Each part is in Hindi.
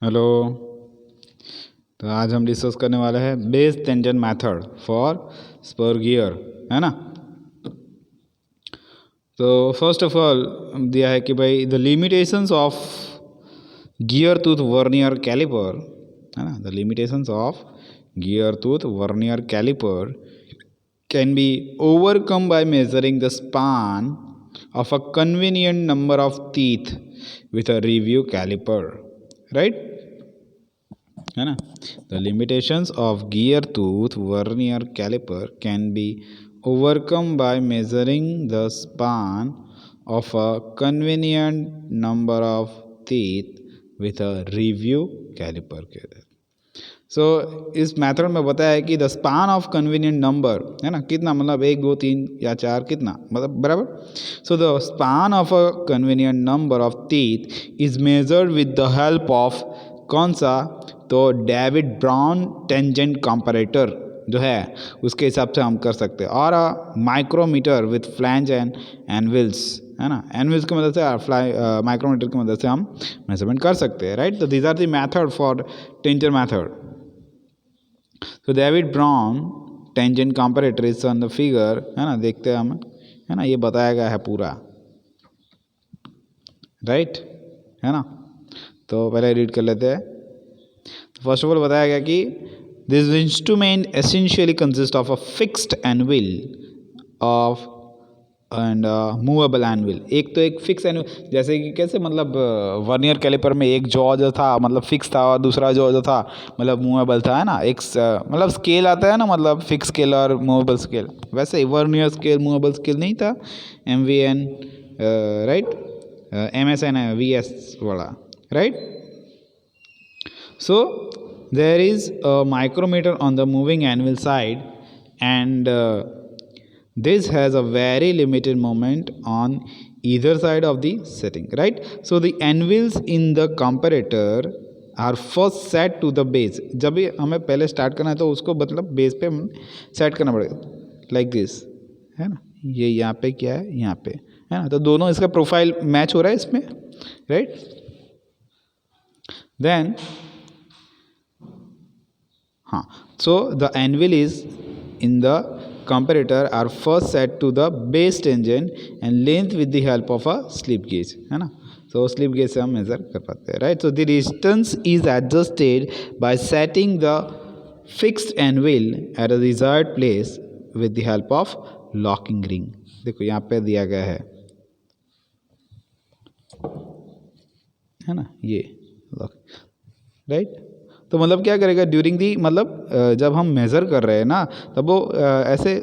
हेलो। तो आज हम डिस्कस करने वाले हैं base tangent method for spur gear, है ना। तो फर्स्ट ऑफ ऑल दिया है कि भाई the limitations of gear tooth vernier calliper, है ना। The limitations of gear tooth vernier calliper can be overcome by measuring the span of a convenient number of teeth with a review caliper, right? है ना। The limitations of gear tooth vernier calliper can be overcome by measuring the span of a convenient number of teeth with a review calliper के। सो इस मेथड में बताया है कि the span of convenient number, है ना, कितना मतलब 1 2 3 या 4 कितना मतलब बराबर। So the span of a convenient number of teeth is measured with the help of कौन सा, तो डेविड ब्राउन टेंजेंट कंपैरेटर जो है उसके हिसाब से हम कर सकते हैं, और माइक्रोमीटर विथ फ्लैंज एंड एनविल्स, है ना। एनविल्स की मदद से माइक्रोमीटर की मदद से हम मेजरमेंट कर सकते हैं, राइट। तो these are the method for tangent method. तो David Brown tangent comparator is on the figure, है ना, देखते हैं हम, है ना, ये बताया गया है पूरा, राइट, है ना। तो पहले रीड कर लेते हैं। फर्स्ट ऑफ ऑल बताया गया कि this instrument essentially consist of a fixed anvil of and movable anvil. एक तो एक फिक्स एनविल, जैसे कि कैसे मतलब वर्नियर कैलिपर में एक जॉ जो था मतलब फिक्स था और दूसरा जॉ जो था मतलब मूवेबल था, है ना। एक मतलब स्केल आता है ना, मतलब फिक्स स्केल और मूवेबल स्केल, वैसे ही वर्नियर स्केल मूवेबल स्केल नहीं था, MVN, राइट, MSN है VS वाला, right. So there is a micrometer on the moving anvil side, and this has a very limited moment on either side of the setting, right. So the anvils in the comparator are first set to the base। जब भी हमें पहले स्टार्ट करना है तो उसको मतलब बेस पे सेट करना पड़ेगा, लाइक दिस, है ना। ये यहाँ पे क्या है, यहाँ पे, है ना। तो दोनों इसका प्रोफाइल मैच हो रहा है इसमें, राइट। देन हाँ, so the anvil is in the comparator are first set to the base tangent and length with the help of a slip gauge, है ना। so slip gauge से हम मेजर कर पाते हैं, right। so the distance is adjusted by setting the fixed anvil at a desired place with the help of locking ring। देखो यहाँ पे दिया गया है ना, ये लॉक, राइट। तो मतलब क्या करेगा ड्यूरिंग दी, मतलब जब हम मेज़र कर रहे हैं ना तब वो ऐसे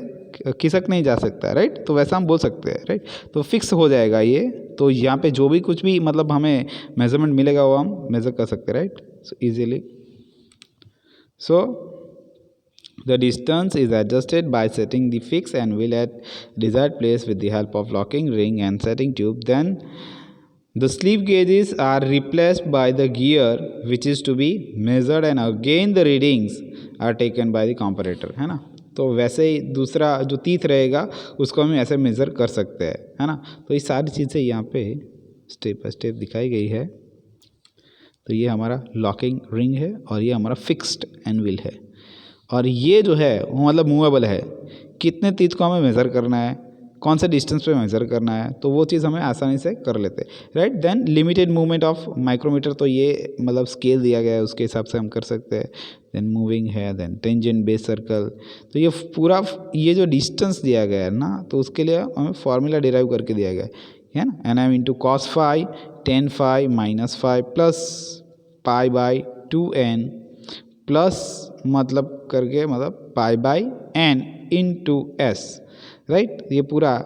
खिसक नहीं जा सकता, राइट। तो वैसा हम बोल सकते हैं, राइट। तो फिक्स हो जाएगा ये, तो यहाँ पे जो भी कुछ भी मतलब हमें मेजरमेंट मिलेगा वो हम मेज़र कर सकते हैं, right, so easily. So the distance is adjusted by setting the fixed anvil at desired place with the help of locking ring and setting tube. Then the slip gauges are replaced by the gear which is to be measured, and again the readings are taken by the comparator, है ना। तो वैसे ही दूसरा जो तीथ रहेगा उसको हम ऐसे मेज़र कर सकते हैं, है ना। तो ये सारी चीज़ें यहाँ पे स्टेप बाय स्टेप दिखाई गई है। तो ये हमारा लॉकिंग रिंग है और ये हमारा फिक्स्ड एनविल है, और ये जो है वो मतलब मूवेबल है। कितने तीथ को हमें मेज़र करना है, कौन से डिस्टेंस पे मेज़र करना है, तो वो चीज़ हमें आसानी से कर लेते हैं, right. Then limited movement of micrometer, तो ये मतलब स्केल दिया गया है उसके हिसाब से हम कर सकते हैं। देन मूविंग है, देन टेंजेंट बेस सर्कल, तो ये पूरा ये जो डिस्टेंस दिया गया है ना तो उसके लिए हमें फॉर्मूला डिराइव करके दिया गया है ना। NM into cos phi tan phi minus phi plus pi by 2n plus मतलब करके मतलब pi by n into S, right. ये पूरा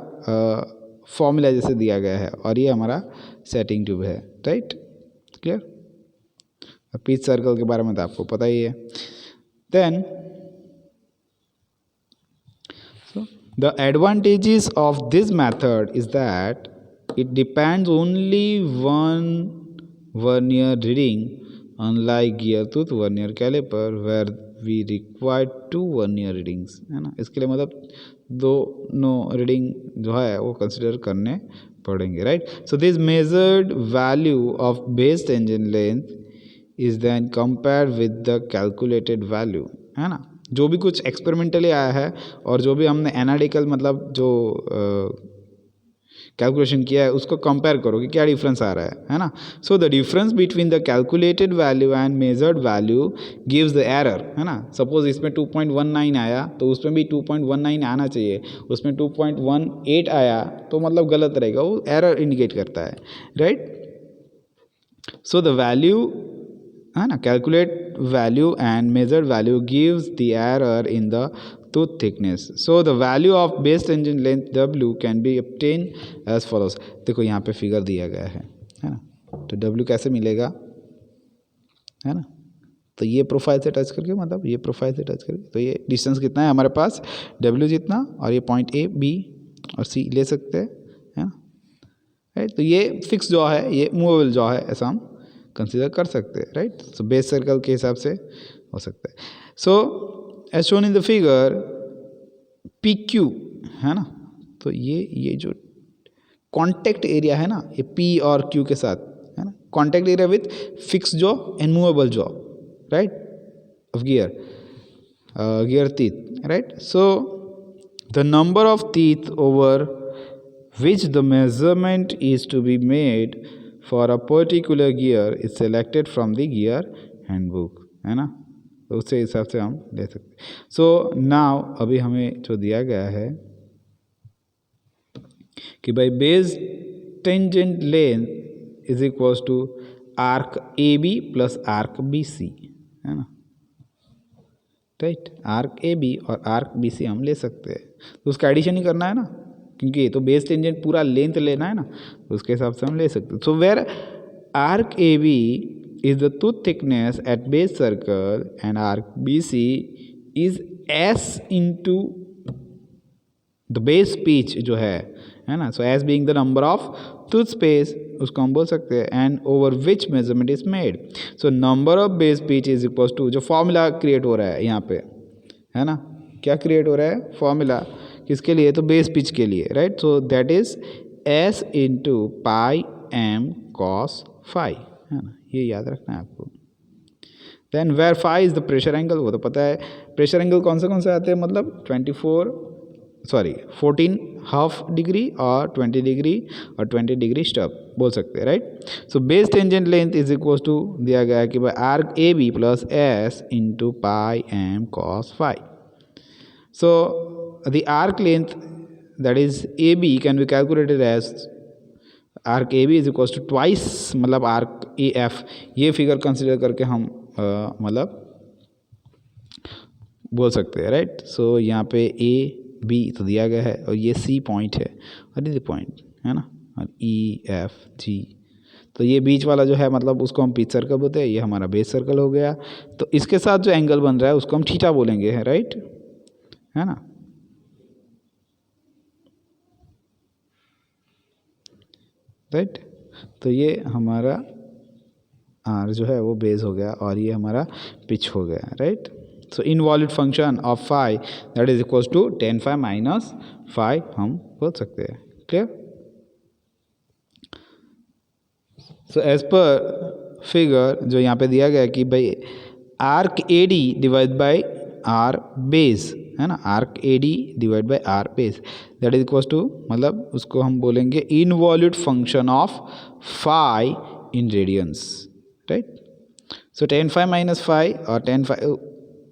फॉर्मूला जैसे दिया गया है, और ये हमारा सेटिंग ट्यूब है, राइट, क्लियर। पिच सर्कल के बारे में तो आपको पता ही है। Then the advantages of this method is that it depends only one vernier reading, unlike gear tooth vernier caliper where we require 2 vernier readings, है ना। इसके लिए मतलब दोनों रीडिंग जो है वो कंसिडर करने पड़ेंगे, right. So this measured value of base tangent length is then compare with the calculated value, है ना। जो भी कुछ एक्सपेरिमेंटली आया है और जो भी हमने एनालिटिकल मतलब जो कैलकुलेशन किया है उसको कंपेयर करो कि क्या डिफरेंस आ रहा है ना। So the difference between the calculated value and measured value gives the error, है ना। सपोज इसमें 2.19 आया तो उसमें भी 2.19 आना चाहिए, उसमें 2.18 आया तो मतलब गलत रहेगा, वो एरर इंडिकेट करता है, राइट। सो द वैल्यू, है ना, calculate value and measured value gives the error in the tooth thickness. So the value of base tangent length W can be obtained as follows. देखो यहाँ पे फिगर दिया गया है ना, तो W कैसे मिलेगा, है ना। तो ये प्रोफाइल से टच करके, मतलब ये प्रोफाइल से टच करके, तो ये डिस्टेंस कितना है हमारे पास, W जितना, और ये पॉइंट A B और C ले सकते हैं, है ना, राइट। तो ये फिक्स जॉ है, ये मूवेबल जॉ है, ऐसा हम कंसिडर कर सकते हैं, राइट। सो बेस सर्कल के हिसाब से हो सकता है। So as shown in the figure PQ, है ना, तो ये जो कॉन्टेक्ट एरिया है ना, ये P और Q के साथ, है ना, contact area with fix jaw and movable jaw, right, of gear teeth, right. So the number of teeth over which the measurement is to be made for a particular gear is selected from the gear handbook, है ना, तो उससे हिसाब से हम ले सकते हैं। सो नाउ अभी हमें जो दिया गया है कि भाई base tangent length is equals to arc A B plus arc B C, है ना, राइट। आर्क ए बी और आर्क बी सी हम ले सकते हैं, तो उसका एडिशन ही करना है ना, क्योंकि ये तो बेस टेंजेंट पूरा लेंथ लेना है ना, तो उसके हिसाब से हम ले सकते हैं। So where arc A B is the tooth thickness at base circle and arc B C is S into the base pitch जो है ना। So S being the number of tooth space, उसको हम बोल सकते हैं, and over which measurement is made. So number of base pitch is equal to, जो फॉर्मूला क्रिएट हो रहा है यहाँ पे, है ना, क्या क्रिएट हो रहा है फॉर्मूला, किसके लिए, तो बेस पिच के लिए, right. So that is S into pi M cos phi, है ना, ये याद रखना है आपको। Then where phi is the pressure angle, वो तो पता है। प्रेशर एंगल कौन से आते हैं, मतलब 14.5 डिग्री और 20 डिग्री और 20 डिग्री स्टॉप बोल सकते हैं, right. So base tangent length is equal to दिया गया है कि भाई arc A B plus S into pi M cos phi. So the arc length, that is AB, can be calculated as arc AB is equals to twice, मतलब arc AF, ये फिगर कंसिडर करके हम मतलब बोल सकते हैं, राइट। सो यहाँ पे A B तो दिया गया है और ये C पॉइंट है और ये पॉइंट है ना, और E F G, तो ये बीच वाला जो है मतलब उसको हम पिच सर्कल बोलते हैं, ये हमारा बेस सर्कल हो गया। तो इसके साथ जो एंगल बन रहा है उसको हम थीटा बोलेंगे, है राइट, है ना, राइट। तो ये हमारा आर जो है वो बेस हो गया और ये हमारा पिच हो गया, right. So involute function of phi that is equals to tan phi minus phi हम बोल सकते हैं, clear. So as per figure जो यहाँ पे दिया गया है कि भाई arc A D divide by R base, है ना, arc A D divide by R base that is equals to, मतलब उसको हम बोलेंगे involute function of phi in radians, right. So tan phi minus phi और tan phi,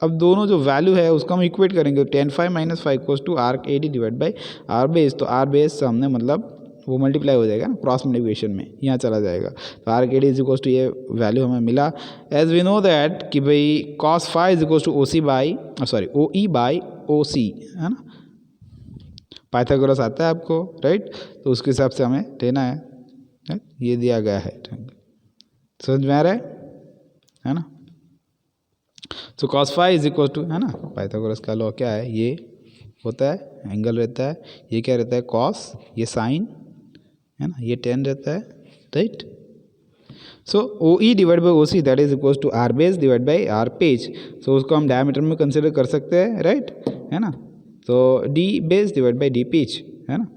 अब दोनों जो वैल्यू है उसको हम इक्वेट करेंगे, tan phi minus phi equals to arc A D divide by R base, तो आर बेस से हमने मतलब वो मल्टीप्लाई हो जाएगा ना, क्रॉस मल्टीप्लिकेशन में यहाँ चला जाएगा, तो arc A D is equals to ये वैल्यू हमें मिला। एज वी नो दैट कि भाई cos phi is equals to O C by sorry O E by O C, है ना, पाइथागोरस आता है आपको, राइट। तो उसके हिसाब से हमें लेना है, ये दिया गया है, समझ में आ रहा है ना। So cos phi is equal to, है ना, पाइथागोरस का लॉ क्या है, ये होता है एंगल रहता है, ये क्या रहता है cos, ये साइन, है ना, ये tan रहता है, right. So O E divide by O C that is equal to R base divide by R pitch, सो उसको हम डायमीटर में कंसिडर कर सकते हैं, राइट, है ना। तो D base divide by D pitch, है ना।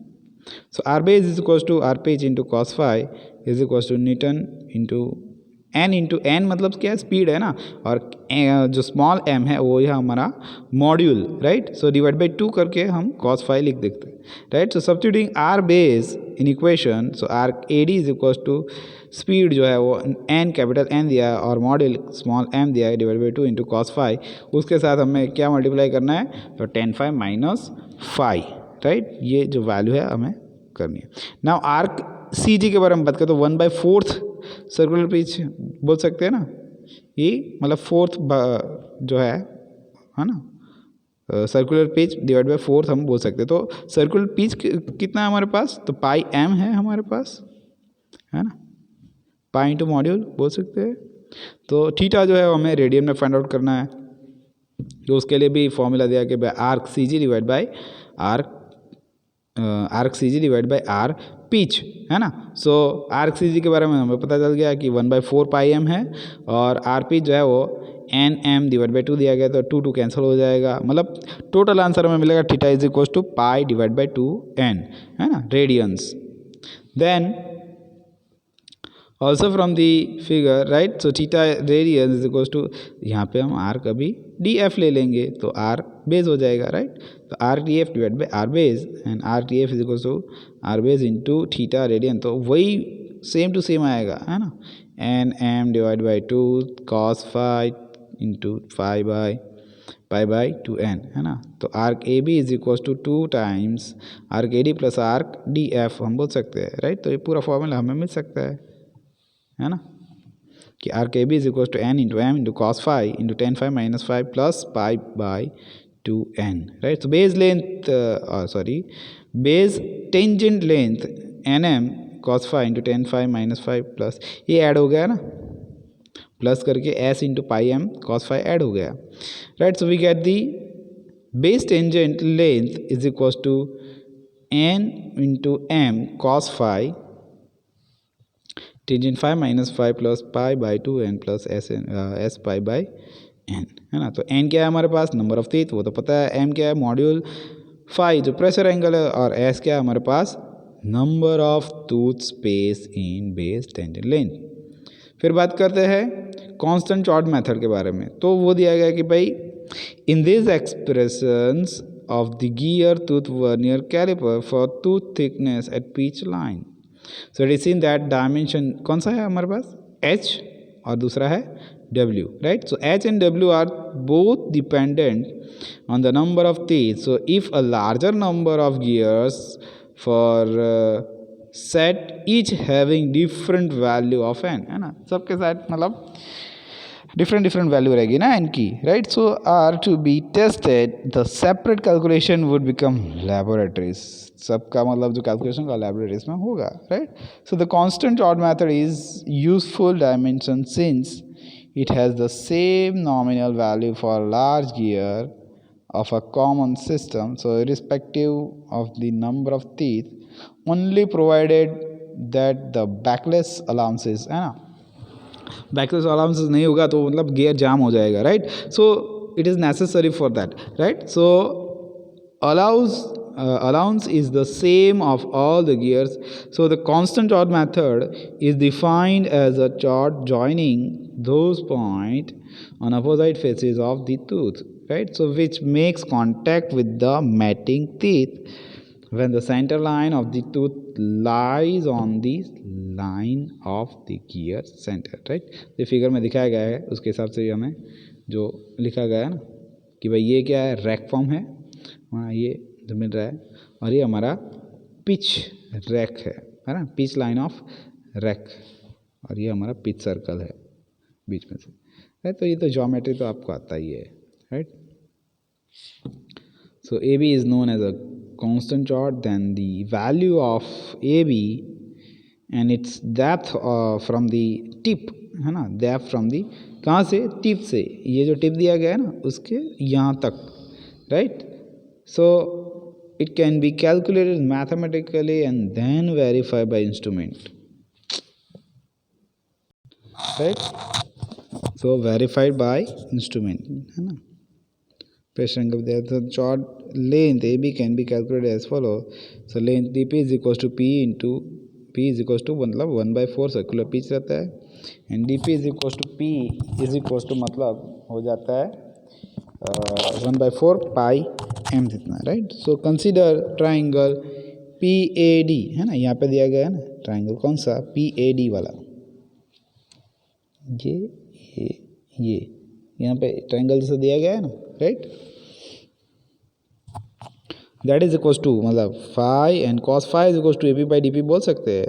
So R base is equal to R pitch into cos phi is equal to newton into N into N मतलब क्या है, स्पीड है ना, और जो स्मॉल एम है वो यह हमारा module, right. So divide by 2 करके हम cos phi लिख देते हैं, right. So substituting R base in equation, so R A D is equal to speed जो है वो एन कैपिटल एन दिया है और मॉड्यूल स्मॉल एम दिया है, divide by 2 into cos phi, उसके साथ हमें क्या मल्टीप्लाई करना है, तो tan phi minus phi, right. ये जो वैल्यू है हमें करनी है। नाउ आर्क सी जी के बारे में बात करें तो 1/4 सर्कुलर पिच बोल सकते हैं ना, ये मतलब फोर्थ जो है ना, circular pitch divide by fourth हम बोल सकते हैं। तो सर्कुलर पिच कितना है हमारे पास, तो पाई एम है हमारे पास, है ना, पाई इंटू मॉड्यूल बोल सकते हैं। तो थीटा जो है हमें रेडियन में फाइंड आउट करना है, तो उसके लिए भी फॉर्मूला दिया कि arc C G divide by arc C G divide by R pitch, है ना। सो आर्क सी जी के बारे में हमें पता चल गया कि 1/4 पाई एम है, और आर पिच जो है वो एन एम डिवाइड बाई 2 दिया गया, तो 2 कैंसिल हो जाएगा, मतलब टोटल आंसर हमें मिलेगा theta is equal to pi divide by 2 N, है ना, radians. Then also from the figure, right, so theta radians is equal to, यहाँ पे हम आर का भी डी एफ ले लेंगे तो आर बेस हो जाएगा, राइट। तो R T F divide by R base, and R T F is equal to R base into theta radian, तो वही सेम टू सेम आएगा, है ना, N M divide by 2 cos phi into pi by 2n, है ना। तो arc A B is equal to 2 times arc A D plus arc D F हम बोल सकते हैं, राइट। तो ये पूरा फॉर्मूला हमें मिल सकता है ना, कि arc A B is equal to N into M into cos phi into tan phi minus 5 plus pi by 2n, right. तो base length base tangent length N M cos phi into tan phi minus 5 plus, ये ऐड हो गया ना, प्लस करके s into pi M cos phi add हो गया, right. So we get the base tangent length is equal to n into M cos phi tangent 5 minus 5 plus pi by 2n plus S pi by n, है ना। तो n क्या है हमारे पास, नंबर ऑफ टीथ, वो तो पता है। m क्या है, मॉड्यूल फाई जो प्रेशर एंगल है, और s क्या है हमारे पास, number of tooth space in base tangent length. फिर बात करते हैं कांस्टेंट चॉर्ड मेथड के बारे में, तो वो दिया गया कि भाई in this expressions of the gear tooth vernier caliper for tooth thickness at pitch line, so it is in that dimension कौन सा है हमारे पास, h और दूसरा है w, right. So h and w are both dependent on the number of teeth, so if a larger number of gears for set each having different value of n, है ना, सबके साथ मतलब डिफरेंट वैल्यू रहेगी ना n की, right. So are to be tested the separate calculation would become laboratories, सबका मतलब जो कैलकुलेशन का लैबोरेटरीज में होगा, right. So the constant chord method is useful dimension since it has the same nominal value for large gear of a common system, so irrespective of the number of teeth, only provided that the backless allowances, है ना, बैकलेस अलाउंसेस नहीं होगा तो मतलब गियर जाम हो जाएगा, right. So it is necessary for that, right. So allowance is the same of all the gears, so the constant chord method is defined as a chord joining those points on opposite faces of the tooth, right, so which makes contact with the mating teeth when the center line of the tooth lies on the line of the gear center, right। ये फिगर में दिखाया गया है, उसके हिसाब से हमें जो लिखा गया है ना कि भाई ये क्या है, रैक फॉर्म है, वहाँ ये जो मिल रहा है, और ये हमारा पिच रैक है ना, पिच लाइन ऑफ रैक, और ये हमारा पिच सर्कल है बीच में से, है। तो ये तो ज्योमेट्री तो आपको आता ही है, right. So A B is known as a constant chord, then the value of A B and its depth from the tip, है ना, डेप्थ फ्रॉम दी कहाँ से, टिप से, ये जो टिप दिया गया है ना उसके यहाँ तक, right. So it can be calculated mathematically and then verified by instrument, right। So verified by instrument, है ना। Pressure angle there, the chord length AB can be calculated as follows. So length dp is equals to p into p is equals to मतलब 1/4 सर्कुलर पिच रहता है, and D P is equal to P is equal to मतलब हो जाता है 1/4 पाई एम जितना, right. So consider triangle P A D, है ना, यहाँ पे दिया गया है ना ट्राइंगल, कौन सा, पी ए डी वाला, ये यहाँ पे ट्राइंगल जैसा दिया गया है ना, right. That is equal to मतलब phi and cos phi is equal to A P by D P बोल सकते हैं।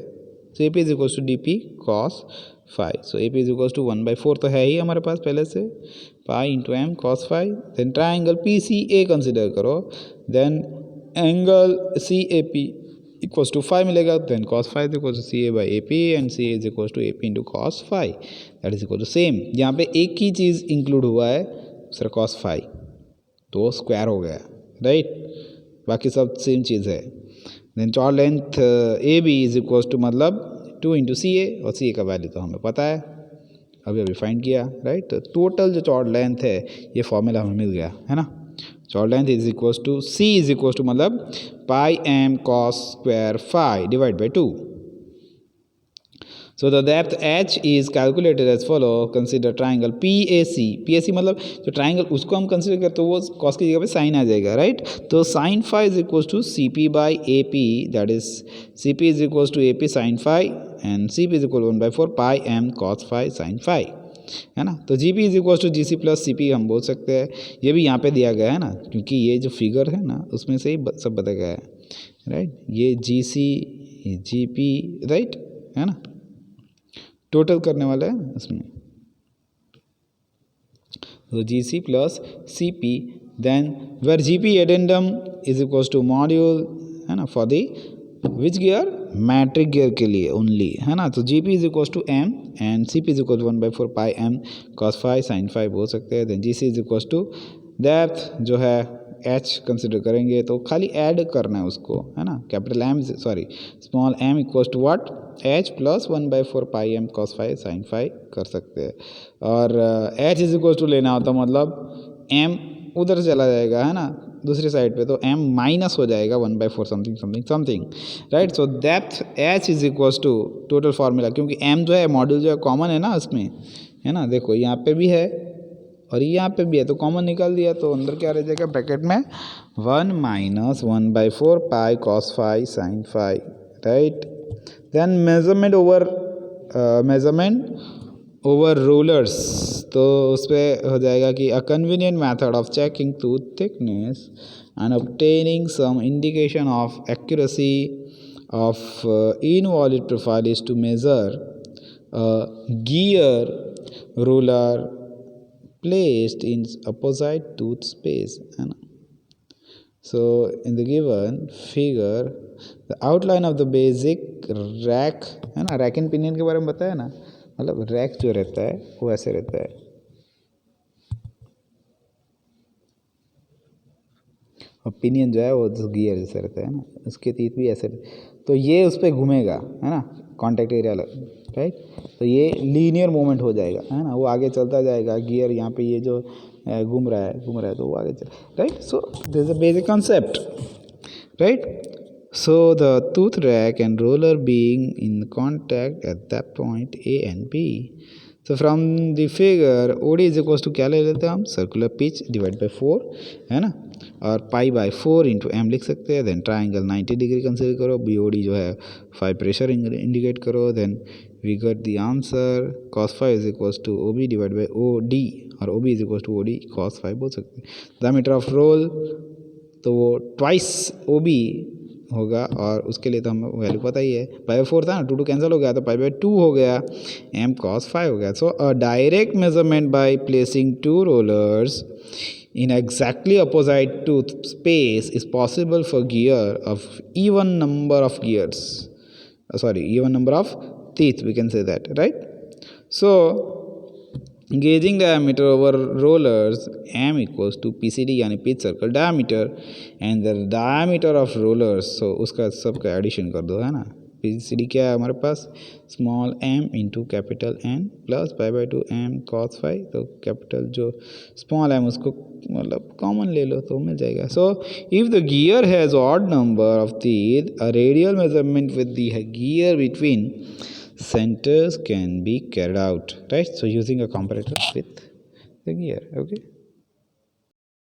So A P is equal to D P cos phi. So A P is equal to 1/4 तो है ही हमारे पास पहले से, pi into M cos phi. Then triangle P C A consider करो, then angle C A P equal to phi मिलेगा, then cos phi is equal to C A by A P and C A is equal to A P into cos phi, that is equal to same. यहाँ पे एक ही चीज़ इंक्लूड हुआ है, दूसरा कॉस फाई, तो स्क्वायर हो गया, राइट, बाकी सब सेम चीज़ है। Then chord length A B is equal to मतलब 2 इंटू सी ए, और सी ए का वैल्यू तो हमें पता है, अभी फाइंड किया, राइट। तो टोटल जो चॉर्ड लेंथ है ये फॉर्मूला हमें मिल गया, है ना। Chord length is equal to C is equal to मतलब pi M cos square phi divide by 2। So the depth h is calculated as follow. Consider triangle PAC. PAC मतलब जो ट्राइंगल उसको हम कंसिडर करते तो वो cos की जगह पे साइन आ जाएगा, राइट। तो sine phi is equal to C P by A P, that is C P is equal to A P sine phi and C P is equal 1/4 pi M cos phi sine phi, है ना। तो G P is equal to G C plus C P हम बोल सकते हैं। ये भी यहाँ पे दिया गया है ना, क्योंकि ये जो फिगर है ना उसमें से ही सब बताया गया है, राइट। ये जी सी जी पी, राइट, है ना, टोटल करने वाला है इसमें। तो G C plus C P, then where G P addendum is equal to module, है ना, for the which gear, metric gear के लिए ओनली, है ना। तो G P is equal to M and C P is equal to 1/4 pi M cos phi sine phi बोल सकते हैं। Then G C is equal to depth जो है एच कंसिडर करेंगे तो खाली ऐड करना है उसको, है ना, capital M sorry small M equal to what, H plus 1/4 pi M cos phi sine phi कर सकते हैं। और एच इज इक्वल टू लेना होता मतलब एम उधर चला जाएगा, है ना, दूसरी साइड पे, तो एम माइनस हो जाएगा 1/4 something something something, right. So depth H is equal to total formula, क्योंकि एम जो है मॉड्यूल जो है कॉमन है ना उसमें, है ना, देखो यहाँ पे भी है और यहाँ पे भी है, तो कॉमन निकाल दिया तो अंदर क्या रह जाएगा ब्रैकेट में 1 minus 1/4 pi cos phi sine phi, right. Then measurement over rulers, तो उस पर हो जाएगा कि a convenient method of checking tooth thickness and obtaining some indication of accuracy of invalid profile is to measure a gear ruler placed in opposite tooth space, है ना। So in the given figure the outline of the basic rack, है ना, रैक एंड पिनियन के बारे में बताया ना, मतलब रैक जो रहता है वो ऐसे रहता है और पिनियन जो है वो गियर जैसे रहता है ना, उसके तीत भी ऐसे, तो ये उस पर घूमेगा, है ना, कॉन्टैक्ट एरिया राइट। तो ये लीनियर मूवमेंट हो जाएगा, है ना, वो आगे चलता जाएगा, गियर यहाँ पे ये जो घूम रहा है तो वो आगे चल, right. So this is a basic concept, right. So the tooth rack and roller being in contact at that point A and B. So from the figure OD is equals to क्या ले लेते हैं हम, सर्कुलर पिच डिवाइड बाई 4, है ना, और पाई बाई 4 इंटू एम लिख सकते हैं। देन ट्राइंगल 90 डिग्री कंसिडर करो, BOD जो है 5 प्रेशर इंडिकेट करो, then we get the answer cos 5 is equals to OB divide by OD, और OB is equals to OD cos 5 बोल सकते हैं। डायमीटर ऑफ रोल तो वो ट्वाइस OB होगा, और उसके लिए तो हमें वैल्यू पता ही है, पाई/4 था ना, 2 कैंसिल हो गया तो पाई/2 हो गया, m cos 5 हो गया। So a direct measurement by placing 2 rollers in exactly opposite tooth space is possible for gear of even number of gears, even number of teeth, we can say that, right? So gauging diameter over rollers, m equals to PCD यानी pitch circle diameter and the diameter of rollers, so उसका सबका एडिशन कर दो, है ना। PCD क्या है हमारे पास, small m into capital N plus pi m cos 5, तो कैपिटल जो स्मॉल m उसको मतलब कॉमन ले लो तो मिल जाएगा। So if the gear has odd number of teeth, a radial measurement with the gear between centers can be carried out, right? So using a comparator with the gear. Okay.